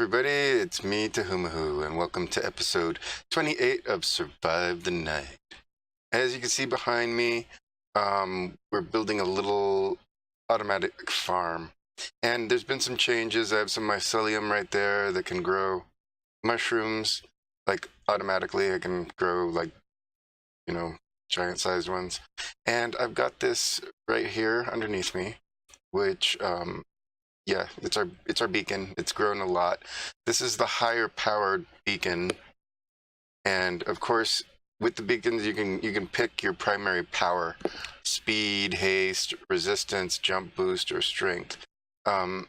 everybody, it's me, Tahumahu, and welcome to episode 28 of Survive the Night. As you can see behind me, we're building a little automatic farm, and there's been some changes. I have some mycelium right there that can grow mushrooms, like automatically. I can grow like, giant-sized ones. And I've got this right here underneath me, which yeah, it's our beacon. It's grown a lot. This is the higher powered beacon, and of course, with the beacons, you can pick your primary power: speed, haste, resistance, jump boost, or strength. Some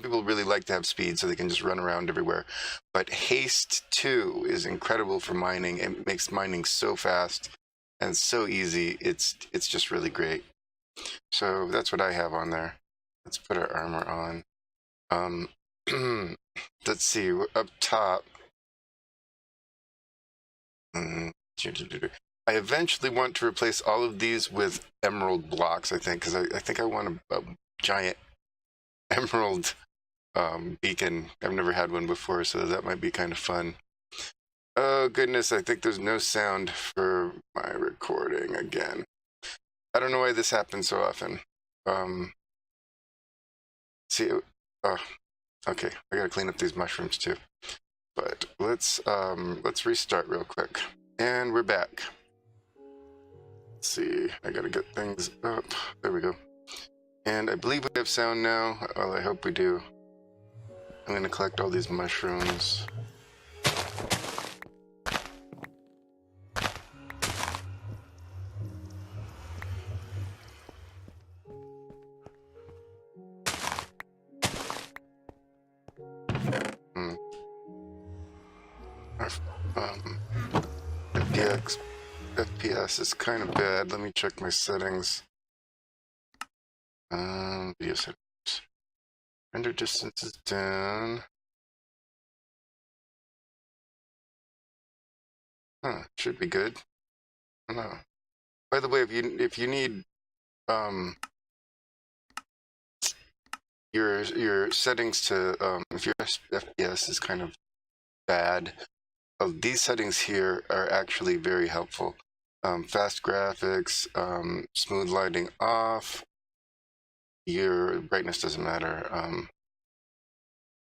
people really like to have speed so they can just run around everywhere, but haste too is incredible for mining. It makes mining so fast and so easy. It's just really great. So that's what I have on there. Let's put our armor on. Let's see, up top. I eventually want to replace all of these with emerald blocks, I think, because I think I want a giant emerald beacon. I've never had one before, so that might be kind of fun. Oh, goodness, I think there's no sound for my recording again. I don't know why this happens so often. See, oh, okay, I gotta clean up these mushrooms too. But let's restart real quick. And we're back. Let's see, I gotta get things up. There we go. And I believe we have sound now. Well, I hope we do. I'm gonna collect all these mushrooms. FPS is kind of bad. Let me check my settings. Video settings. Render distance is down. Should be good. I don't know. By the way, if you need your settings to if your FPS is kind of bad, these settings here are actually very helpful. Fast graphics, smooth lighting off, your brightness doesn't matter,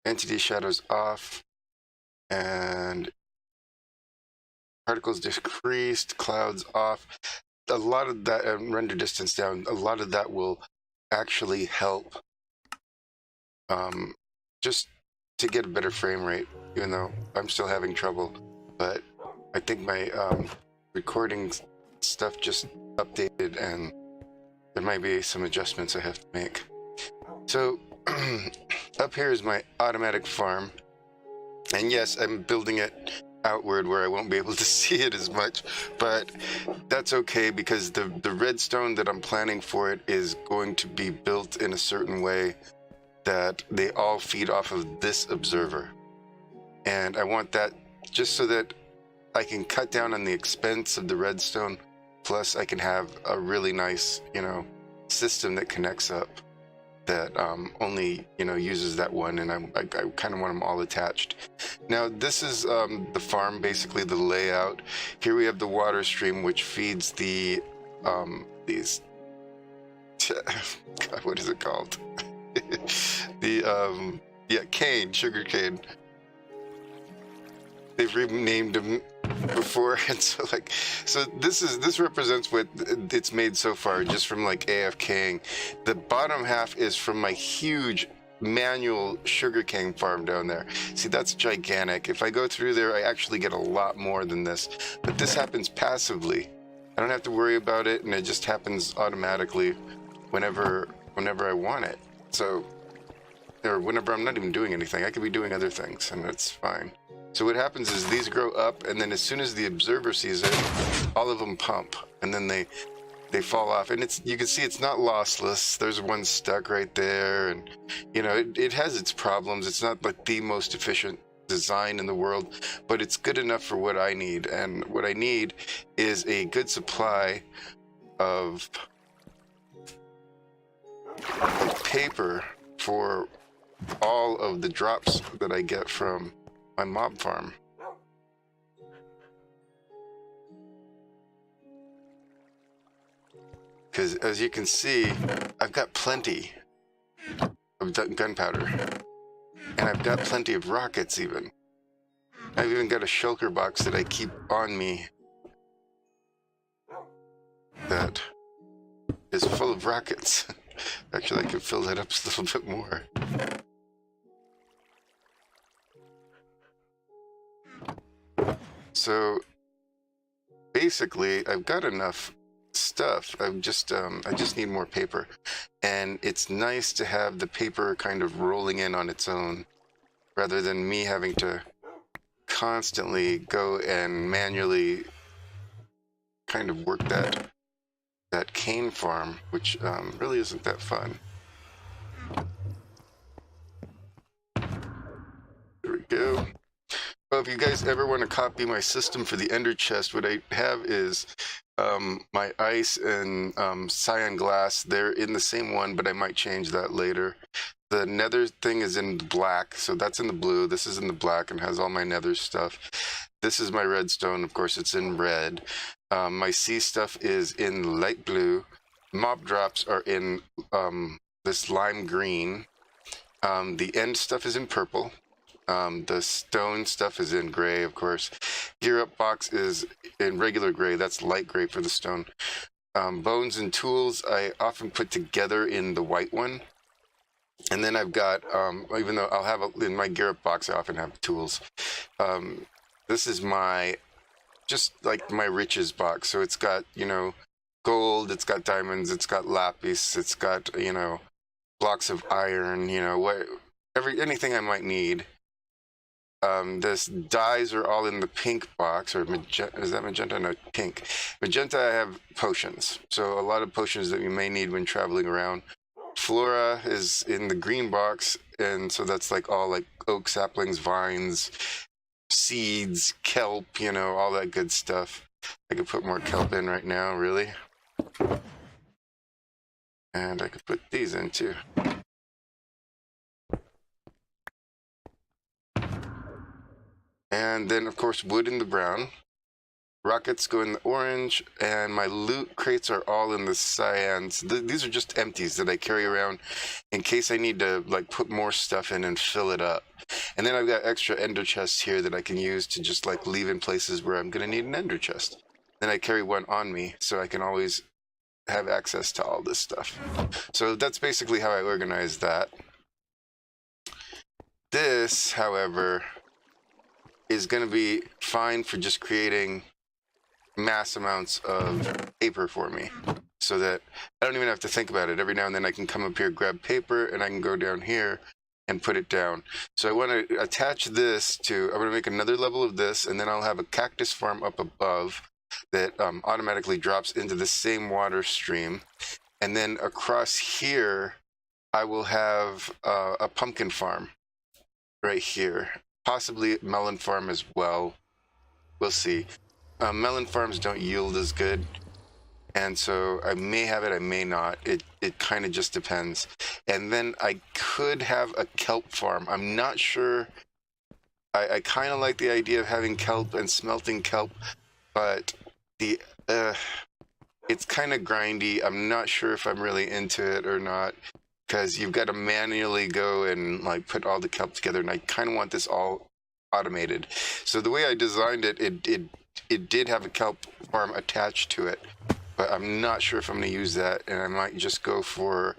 entity shadows off, and particles decreased, clouds off. A lot of that, render distance down, a lot of that will actually help just to get a better frame rate, even though I'm still having trouble. But I think my recording stuff just updated, and there might be some adjustments I have to make. So up here is my automatic farm, and yes, I'm building it outward where I won't be able to see it as much, but that's okay because the redstone that I'm planning for it is going to be built in a certain way that they all feed off of this observer, and I want that just so that I can cut down on the expense of the redstone, plus I can have a really nice, system that connects up that only, uses that one, and I kind of want them all attached. Now, this is the farm, basically the layout. Here we have the water stream, which feeds the, these, God, what is it called? The, sugar cane. They've renamed them before, and so this represents what it's made so far, just from like AFKing. The bottom half is from my huge manual sugarcane farm down there. See, that's gigantic. If I go through there, I actually get a lot more than this, but this happens passively. I don't have to worry about it, and it just happens automatically whenever I want it. So, or whenever I'm not even doing anything, I could be doing other things, and that's fine. So what happens is these grow up, and then as soon as the observer sees it, all of them pump, and then they fall off. And you can see it's not lossless. There's one stuck right there, and it has its problems. It's not like the most efficient design in the world, but it's good enough for what I need. And what I need is a good supply of paper for all of the drops that I get from my mob farm. Because as you can see, I've got plenty of gunpowder. And I've got plenty of rockets even. I've even got a shulker box that I keep on me that is full of rockets. Actually, I can fill that up a little bit more. So basically, I've got enough stuff. I just need more paper, and it's nice to have the paper kind of rolling in on its own, rather than me having to constantly go and manually kind of work that cane farm, which really isn't that fun. There we go. Well, if you guys ever want to copy my system for the ender chest, what I have is my ice and cyan glass. They're in the same one, but I might change that later. The nether thing is in black, so that's in the blue. This is in the black and has all my nether stuff. This is my redstone. Of course, it's in red. My sea stuff is in light blue. Mob drops are in this lime green. The end stuff is in purple. The stone stuff is in gray, of course. Gear up box is in regular gray. That's light gray for the stone. Bones and tools I often put together in the white one. And then I've got, even though I'll have in my gear up box, I often have tools. This is just like my riches box. So it's got, you know, gold, it's got diamonds, it's got lapis, it's got, you know, blocks of iron, you know, anything I might need. This dyes are all in the pink box, or magenta. Is that magenta? No, pink. Magenta, I have potions. So a lot of potions that you may need when traveling around. Flora is in the green box, and so that's like all like oak saplings, vines, seeds, kelp, you know, all that good stuff. I could put more kelp in right now, really. And I could put these in too. And then, of course, wood in the brown. Rockets go in the orange, and my loot crates are all in the cyans. These are just empties that I carry around in case I need to like put more stuff in and fill it up. And then I've got extra ender chests here that I can use to just like leave in places where I'm going to need an ender chest. Then I carry one on me so I can always have access to all this stuff. So that's basically how I organize that. This, however, is going to be fine for just creating mass amounts of paper for me, so that I don't even have to think about it. Every now and then I can come up here, grab paper, and I can go down here and put it down. So I want to attach this to, I'm going to make another level of this, and then I'll have a cactus farm up above that automatically drops into the same water stream. And then across here, I will have a pumpkin farm right here. Possibly melon farm as well. We'll see. Melon farms don't yield as good, and so I may have it, I may not. It kind of just depends. And then I could have a kelp farm. I'm not sure. I kind of like the idea of having kelp and smelting kelp, but it's kind of grindy. I'm not sure if I'm really into it or not, because you've got to manually go and like put all the kelp together, and I kind of want this all automated. So the way I designed it, it did have a kelp farm attached to it, but I'm not sure if I'm going to use that, and I might just go for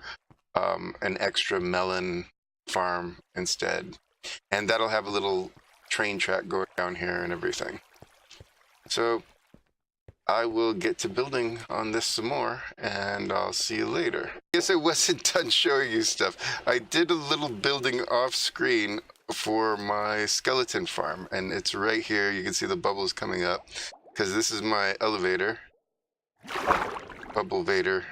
an extra melon farm instead. And that'll have a little train track going down here and everything. So I will get to building on this some more, and I'll see you later. I guess I wasn't done showing you stuff. I did a little building off screen for my skeleton farm, and it's right here. You can see the bubbles coming up, because this is my elevator. Bubble vader.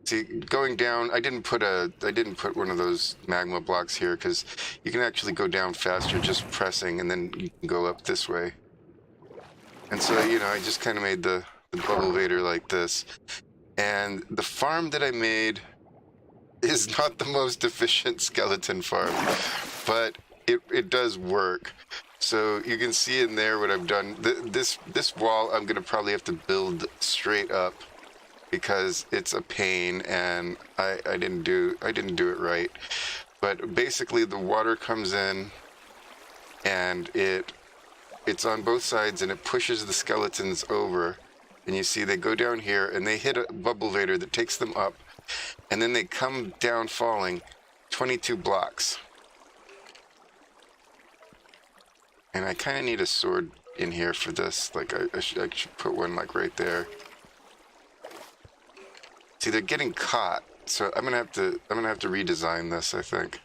See, going down, I didn't put one of those magma blocks here, because you can actually go down faster just pressing, and then you can go up this way. And so, you know, I just kind of made the bubble vader like this. And the farm that I made is not the most efficient skeleton farm, but it does work. So you can see in there what I've done. This wall I'm gonna probably have to build straight up because it's a pain, and I didn't do it right. But basically the water comes in and it's on both sides and it pushes the skeletons over, and you see they go down here and they hit a bubble vader that takes them up, and then they come down falling 22 blocks. And I kind of need a sword in here for this. Like I should put one like right there. See, they're getting caught, so I'm gonna have to redesign this, I think.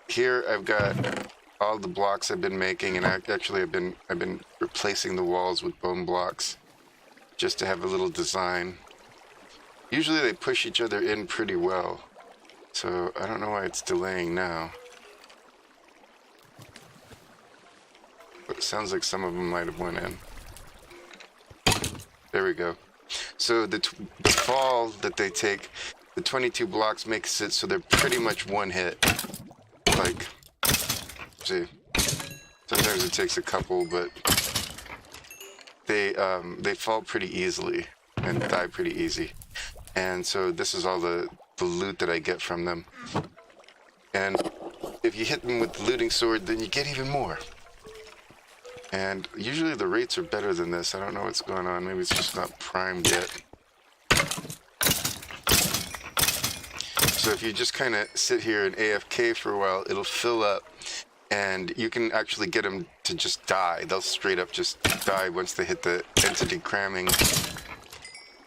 Here I've got all the blocks I've been making, and I've been replacing the walls with bone blocks just to have a little design. Usually they push each other in pretty well, so I don't know why it's delaying now. But it sounds like some of them might have went in. There we go. So the fall that they take, the 22 blocks makes it so they're pretty much one hit. Like, see, sometimes it takes a couple, but they fall pretty easily and die pretty easy. And so this is all the loot that I get from them. And if you hit them with the looting sword, then you get even more. And usually the rates are better than this. I don't know what's going on. Maybe it's just not primed yet. So if you just kind of sit here and AFK for a while, it'll fill up. And you can actually get them to just die. They'll straight up just die once they hit the entity cramming.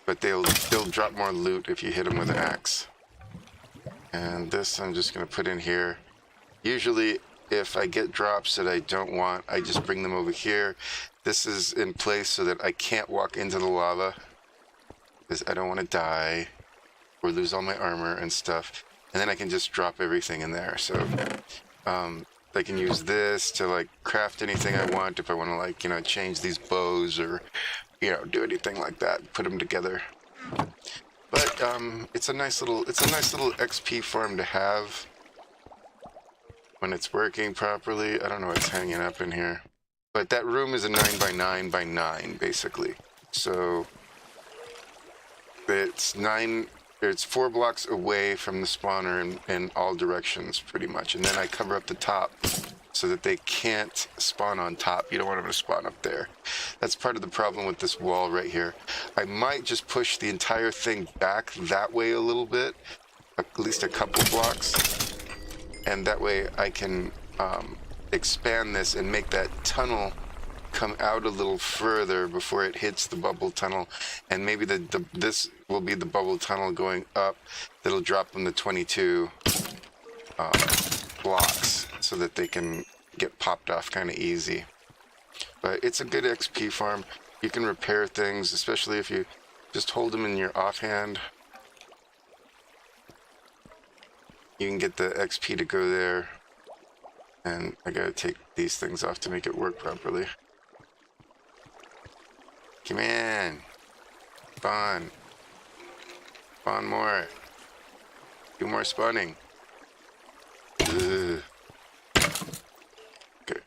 But they'll drop more loot if you hit them with an axe. And this I'm just going to put in here. Usually if I get drops that I don't want, I just bring them over here. This is in place so that I can't walk into the lava, because I don't want to die or lose all my armor and stuff. And then I can just drop everything in there. So I can use this to like craft anything I want if I want to, like, you know, change these bows or, you know, do anything like that, put them together. But it's a nice little XP farm to have when it's working properly. I don't know what's hanging up in here, but that room is a 9x9x9 basically. So it's 4 blocks away from the spawner in all directions pretty much, and then I cover up the top so that they can't spawn on top. You don't want them to spawn up there. That's part of the problem with this wall right here. I might just push the entire thing back that way a little bit, at least a couple blocks. And that way I can expand this and make that tunnel come out a little further before it hits the bubble tunnel. And maybe this will be the bubble tunnel going up that'll drop them the 22 blocks so that they can get popped off kind of easy. But it's a good XP farm. You can repair things, especially if you just hold them in your offhand. You can get the XP to go there. And I gotta take these things off to make it work properly. Come in. Spawn. Spawn more. Do more spawning. Ugh. Okay.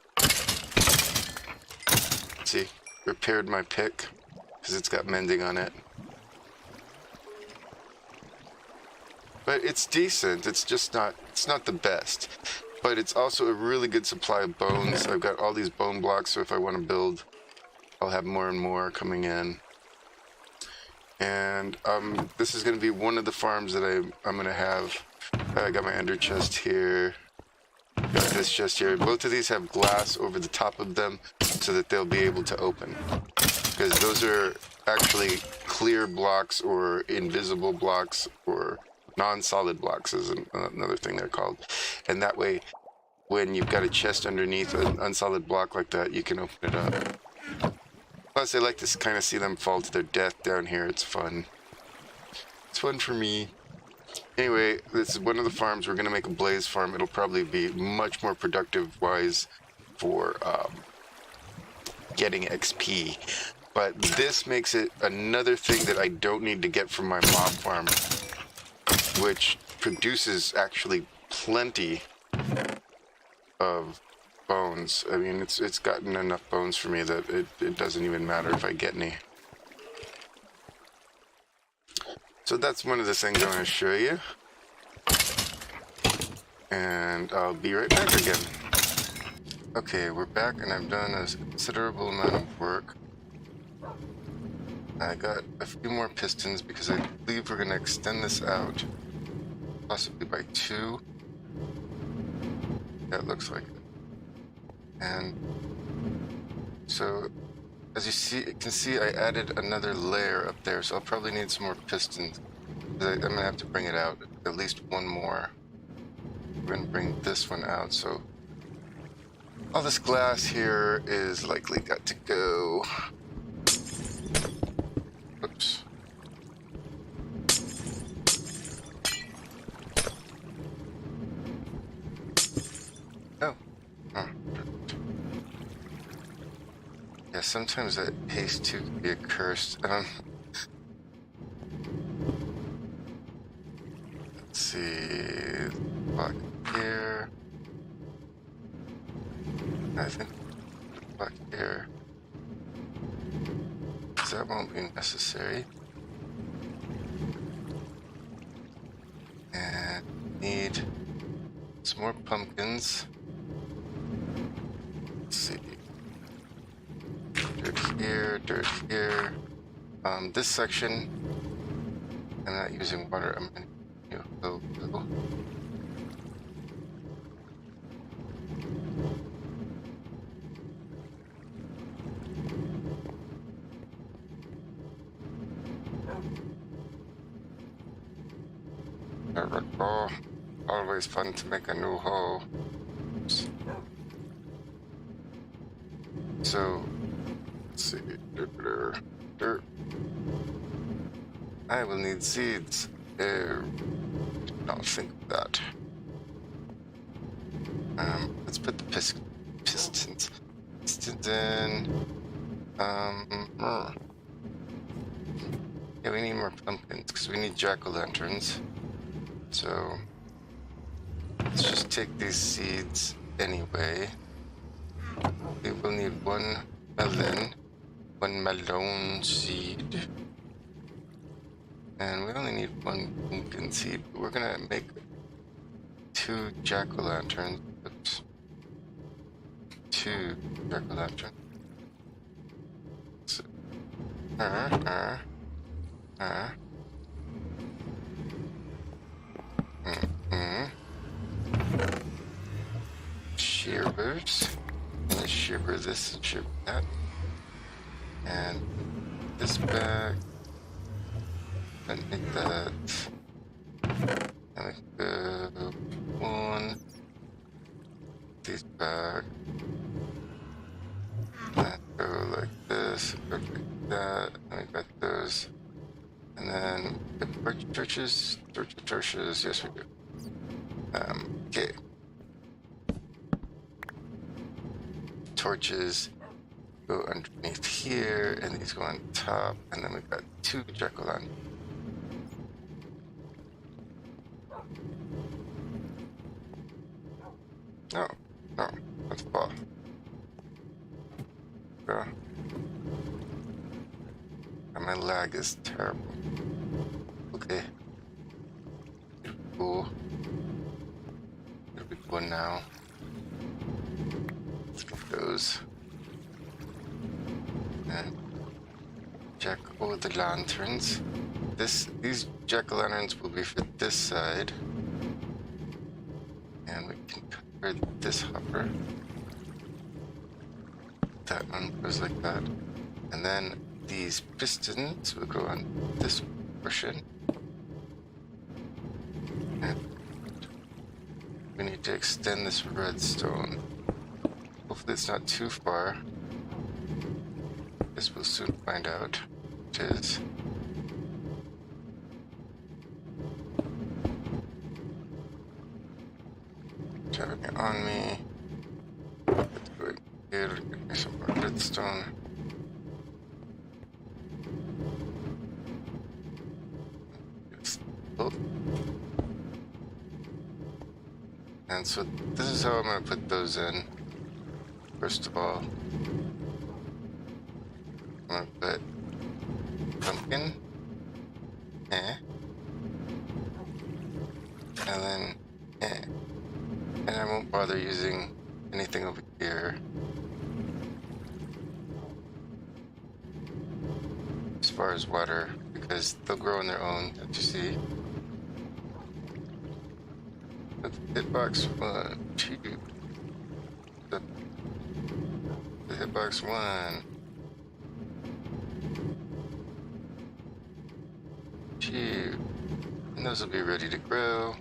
See, repaired my pick because it's got mending on it. But it's decent. It's just not, it's not the best. But it's also a really good supply of bones. I've got all these bone blocks, so if I want to build, I'll have more and more coming in. And this is going to be one of the farms that I'm going to have. I got my ender chest here. Got this chest here. Both of these have glass over the top of them so that they'll be able to open. Because those are actually clear blocks or invisible blocks or non-solid blocks is another thing they're called. And that way, when you've got a chest underneath an unsolid block like that, you can open it up. Plus, I like to kind of see them fall to their death down here. It's fun. It's fun for me. Anyway, this is one of the farms. We're going to make a blaze farm. It'll probably be much more productive-wise for getting XP. But this makes it another thing that I don't need to get from my mob farm, which produces actually plenty of bones. I mean, it's gotten enough bones for me that it doesn't even matter if I get any. So that's one of the things I want to show you. And I'll be right back again. Okay, we're back and I've done a considerable amount of work. I got a few more pistons because I believe we're going to extend this out, possibly by 2. That looks like it. And so, as you can see, I added another layer up there, so I'll probably need some more pistons. I'm going to have to bring it out, at least one more. We're going to bring this one out, so all this glass here is likely got to go. Oops. Oh. Yeah, sometimes that paste too can be a curse. Let's see. Block here. I think block here. So that won't be necessary. And need some more pumpkins. Let's see. Dirt here, dirt here. This section, I'm not using water. I'm going to use a little. There we go. Always fun to make a new hole. Oops. So, let's see. Dirt. I will need seeds. Don't think of that. Let's put the pistons in. Yeah, we need more pumpkins because we need jack-o'-lanterns. So let's just take these seeds anyway. We will need one melon seed. And we only need one pumpkin seed, but we're gonna make 2 jack-o'-lanterns. Oops. 2 jack-o'-lanterns. So, Shearers. Let's shiver this and shiver that. And this back. And make that. And make the one. These back. And go like this. Go like that. And we got those. And then the torches. Yes, we do. Okay. Torches go underneath here, and these go on top, and then we've got 2 jack-o'-lanterns. No, that's fall. Go. And my lag is terrible. Okay. Cool. Here we go now. Let's get those. And jack-o'-lanterns. These jack-o'-lanterns will be for this side. And we can cover this hopper. That one goes like that. And then these pistons will go on this portion. And we need to extend this redstone. Hopefully it's not too far. This we'll soon find out. It is. Having it on me. Let's go in here, get me some more redstone. And so this is how I'm going to put those in. First of all, I'm going to put pumpkin, and then and I won't bother using anything over here as far as water, because they'll grow on their own, as you see. Hitbox 1, 2. The hitbox 1, 2, and those will be ready to grow.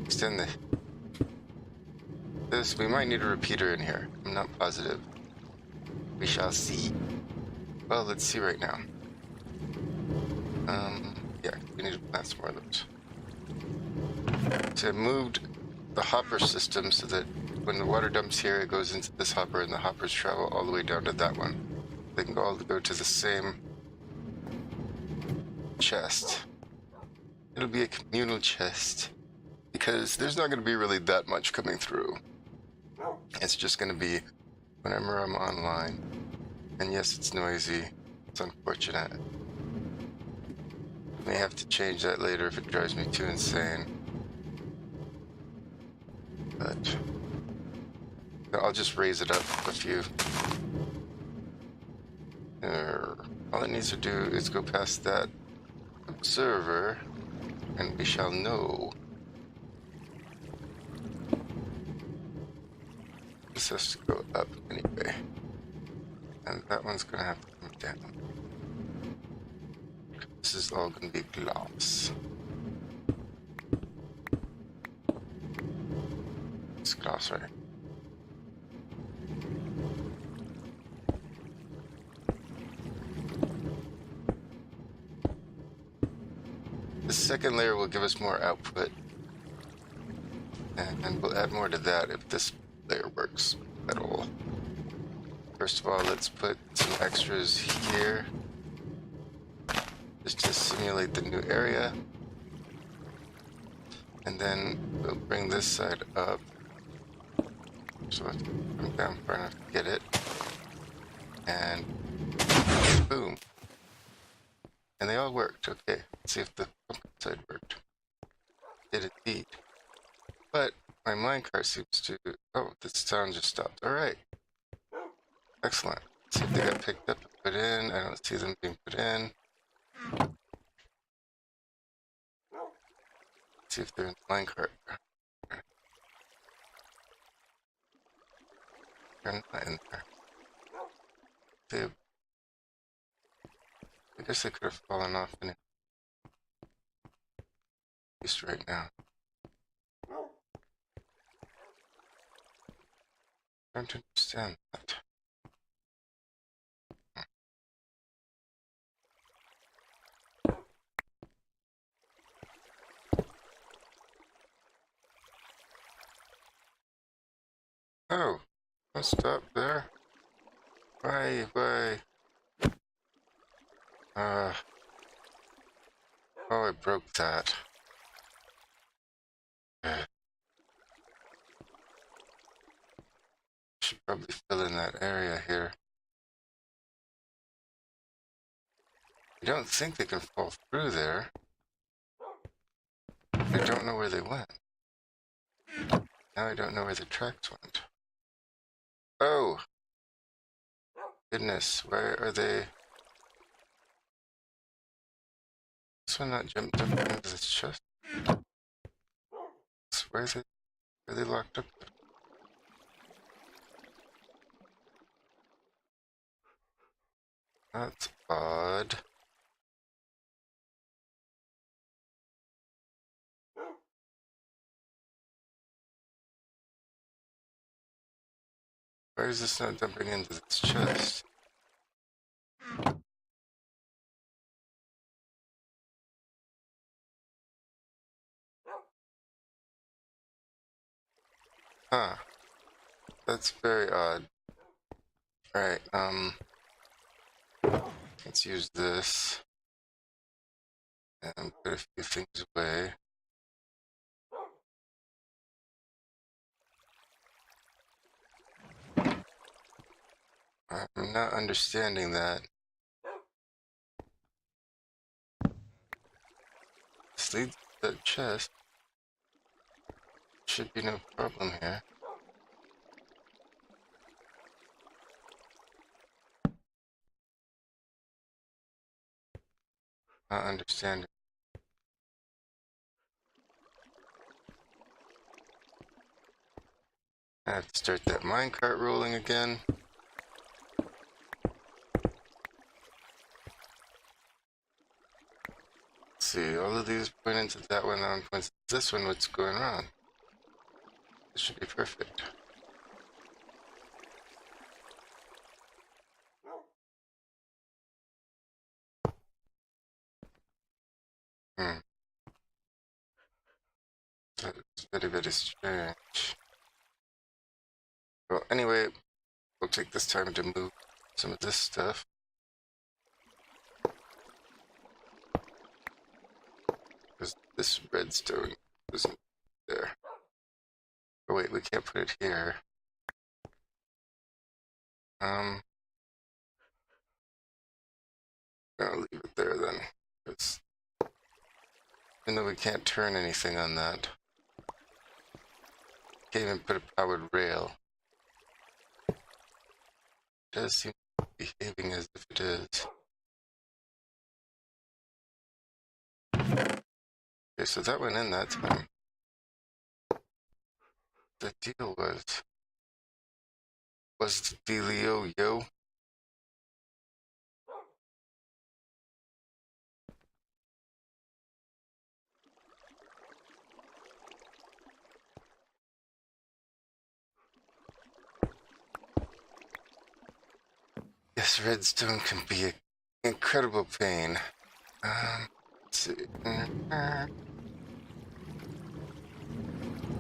Extend this. We might need a repeater in here. I'm not positive. We shall see. Well, let's see right now. Yeah, we need to plant some more of those. So I moved the hopper system so that when the water dumps here, it goes into this hopper, and the hoppers travel all the way down to that one. They can all go to the same chest. It'll be a communal chest, because there's not going to be really that much coming through. It's just going to be whenever I'm online. And yes, it's noisy. It's unfortunate. May have to change that later if it drives me too insane. But I'll just raise it up a few. All it needs to do is go past that observer, and we shall know. This has to go up anyway. And that one's gonna have to come down. This is all gonna be glass. It's glass, right? The second layer will give us more output. And we'll add more to that if this layer works at all. First of all, let's put some extras here, just to simulate the new area. And then we'll bring this side up. So let's come down far enough to get it. And boom. And they all worked. Okay, let's see if the pumpkin side worked. Did indeed. But my minecart seems to... Oh, the sound just stopped. Alright. Excellent. Let's see if they got picked up and put in. I don't see them being put in. Let's see if they're in the minecart. They're not in there. I guess they could have fallen off in it. At least right now. I don't understand that. Oh, don't stop there. Why? Oh, I broke that. Should probably fill in that area here. I don't think they can fall through there. I don't know where they went. Now I don't know where the tracks went. Oh! Goodness, where are they? This one not jumped up into this chest? Where are they locked up? That's odd. Why is this not dumping into this chest? Huh. That's very odd. Alright, let's use this. And put a few things away. I'm not understanding that. This leads to the chest. Should be no problem here. Not understanding. I have to start that minecart rolling again. Let's see, all of these point into that one, that one points to this one. What's going on? This should be perfect. That's very, very strange. Well, anyway, we'll take this time to move some of this stuff. Because this redstone isn't there. Oh wait, we can't put it here. I'll leave it there then. It's, even though we can't turn anything on that. Can't even put a powered rail. It does seem to be behaving as if it is. Okay, so that went in that time. The deal was the dealio, yo? Yes, redstone can be an incredible pain. Let's see. Here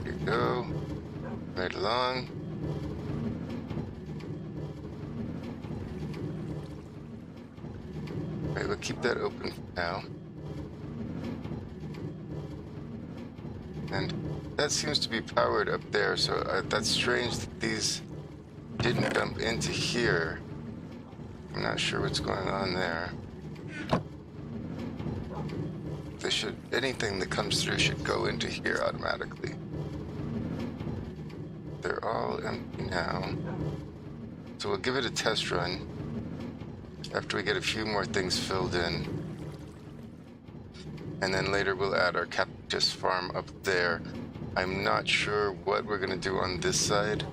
you go. Right along. Right, we'll keep that open for now. And that seems to be powered up there, so that's strange that these didn't dump into here. I'm not sure what's going on there. They should, anything that comes through should go into here automatically. They're all empty now. So we'll give it a test run after we get a few more things filled in. And then later we'll add our cactus farm up there. I'm not sure what we're going to do on this side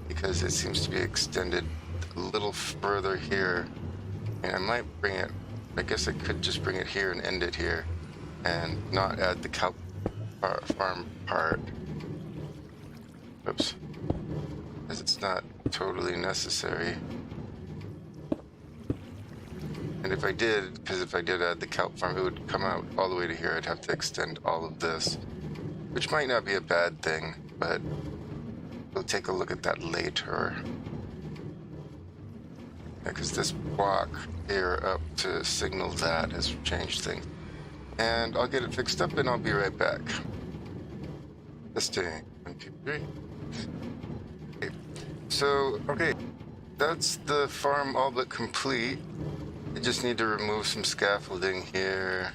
because it seems to be extended a little further here. And I might bring it, I guess I could just bring it here and end it here and not add the cow farm part. Oops. Because it's not totally necessary. And if I did, because if I did add the kelp farm, it would come out all the way to here. I'd have to extend all of this, which might not be a bad thing, but we'll take a look at that later. Because this block here up to signal that has changed things. And I'll get it fixed up and I'll be right back. Testing. 1, 2, 3. Okay. So, okay. That's the farm all but complete. I just need to remove some scaffolding here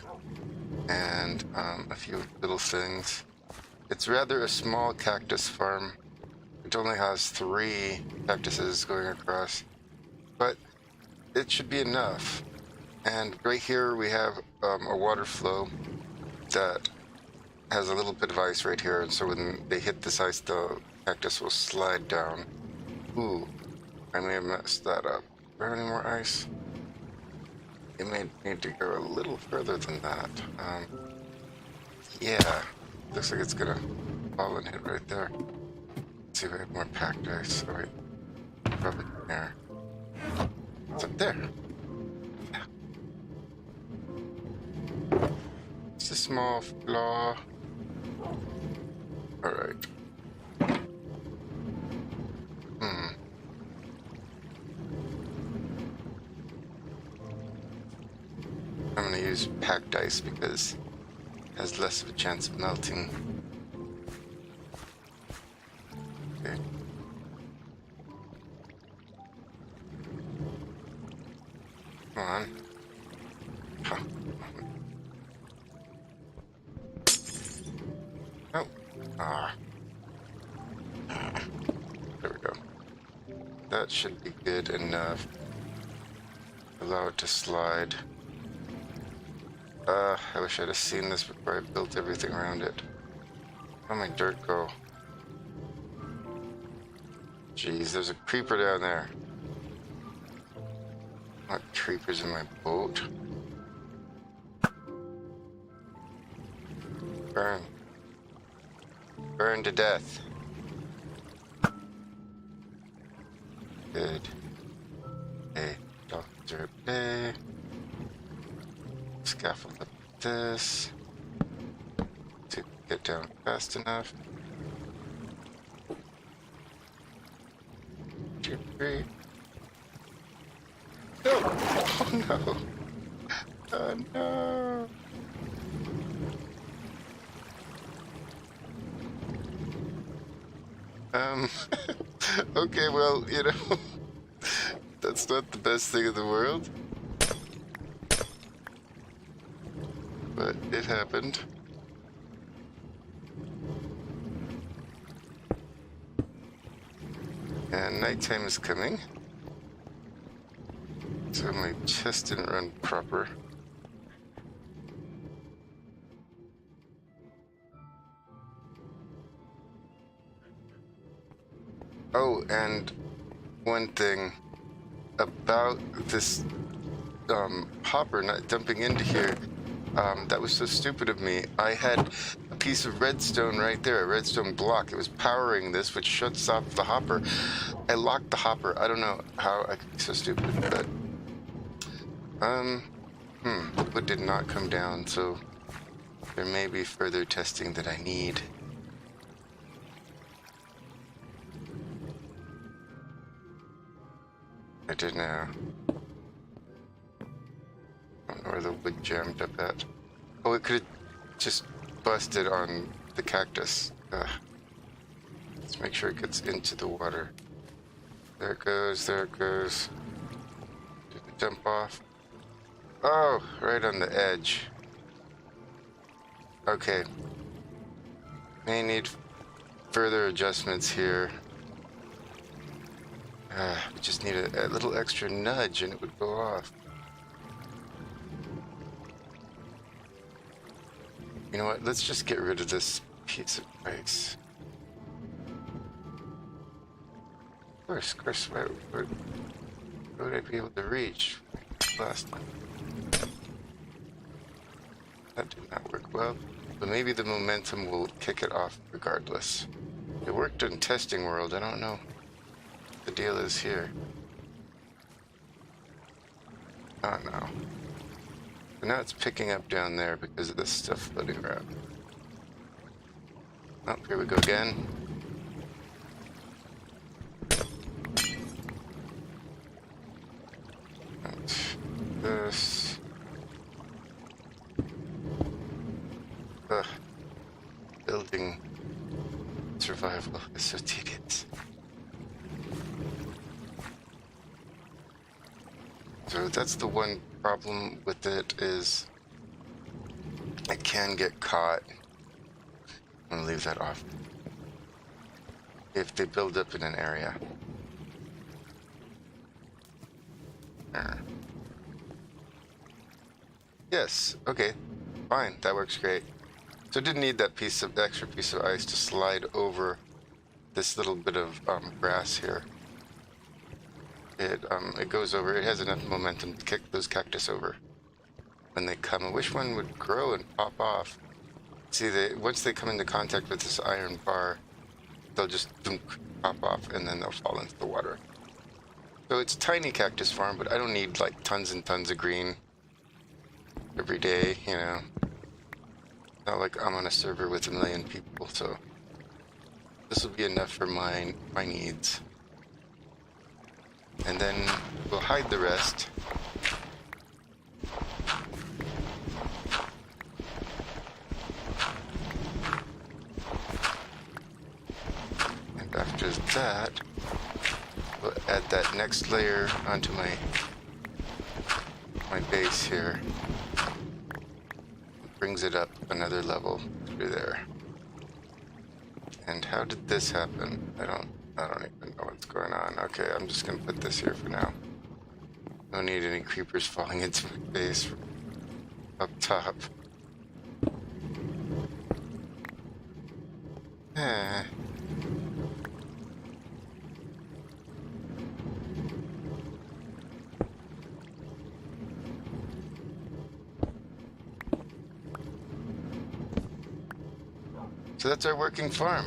and a few little things. It's rather a small cactus farm. It only has 3 cactuses going across, but it should be enough. And right here we have a water flow that has a little bit of ice right here, and so when they hit this ice, the cactus will slide down. Ooh, I may have messed that up. Is there any more ice? It may need to go a little further than that. Yeah, looks like it's gonna fall and hit right there. Let's see if I have more packed ice. Oh wait, probably there. It's up there. Yeah. It's a small flaw. All right. I'm going to use packed ice because it has less of a chance of melting. Okay. Come on. Huh. Oh. Ah. There we go. That should be good enough. Allow it to slide. I wish I'd have seen this before I built everything around it. Where'd my dirt go? Jeez, there's a creeper down there. Not creepers in my boat. Burn. Burn to death. Good. Okay, Dr. Bay. Scaffold up this. To get down fast enough. 2, 3. No! Oh no! Oh no! Okay, well, you know, that's not the best thing in the world. But it happened. And nighttime is coming. So my chest didn't run proper. Oh, and one thing about this hopper not dumping into here, that was so stupid of me. I had a piece of redstone right there, a redstone block. It was powering this, which shuts off the hopper. I locked the hopper. I don't know how I could be so stupid, but the wood did not come down, so there may be further testing that I need. I don't know. I don't know where the wood jammed up at. Oh, it could have just busted on the cactus. Let's make sure it gets into the water. There it goes, there it goes. Did it dump off? Oh, right on the edge. Okay. May need further adjustments here. We just need a little extra nudge and it would go off. You know what? Let's just get rid of this piece of ice. Of course, where would I be able to reach last time? That did not work well, but maybe the momentum will kick it off regardless. It worked in testing world, I don't know what the deal is here. Oh no. But now it's picking up down there because of this stuff floating around. Oh, here we go again. This. Building survival is so tedious. So that's the one problem with it, is it can get caught. I'm gonna leave that off. If they build up in an area. Yes, okay, fine, that works great. So I didn't need that extra piece of ice to slide over this little bit of grass here. It goes over, it has enough momentum to kick those cactus over when they come. I wish one would grow and pop off. See, once they come into contact with this iron bar, they'll just pop off and then they'll fall into the water. So it's a tiny cactus farm, but I don't need like tons and tons of green every day, you know. Not like I'm on a server with 1 million people, so this will be enough for my needs. And then we'll hide the rest. And after that, we'll add that next layer onto my my base here. Brings it up another level through there. And how did this happen? I don't even know what's going on. Okay, I'm just gonna put this here for now. Don't need any creepers falling into my base from up top. Eh. So that's our working farm.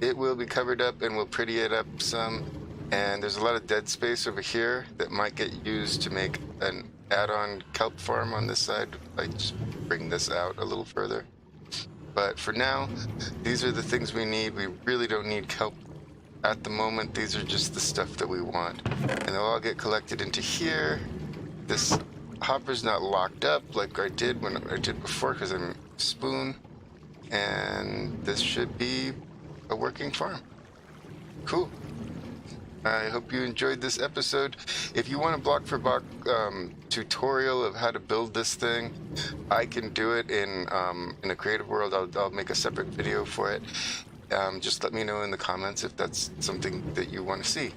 It will be covered up and we'll pretty it up some. And there's a lot of dead space over here that might get used to make an add-on kelp farm on this side. I just bring this out a little further. But for now, these are the things we need. We really don't need kelp at the moment. These are just the stuff that we want. And they'll all get collected into here. This hopper's not locked up like I did before because I'm a spoon. And this should be a working farm. Cool. I hope you enjoyed this episode. If you want a block for block tutorial of how to build this thing, I can do it in a creative world. I'll make a separate video for it. Just let me know in the comments if that's something that you want to see.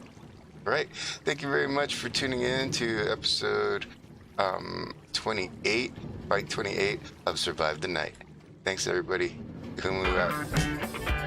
All right. Thank you very much for tuning in to episode 28, Byte 28 of Survive the Night. Thanks, everybody. Tahumahu out.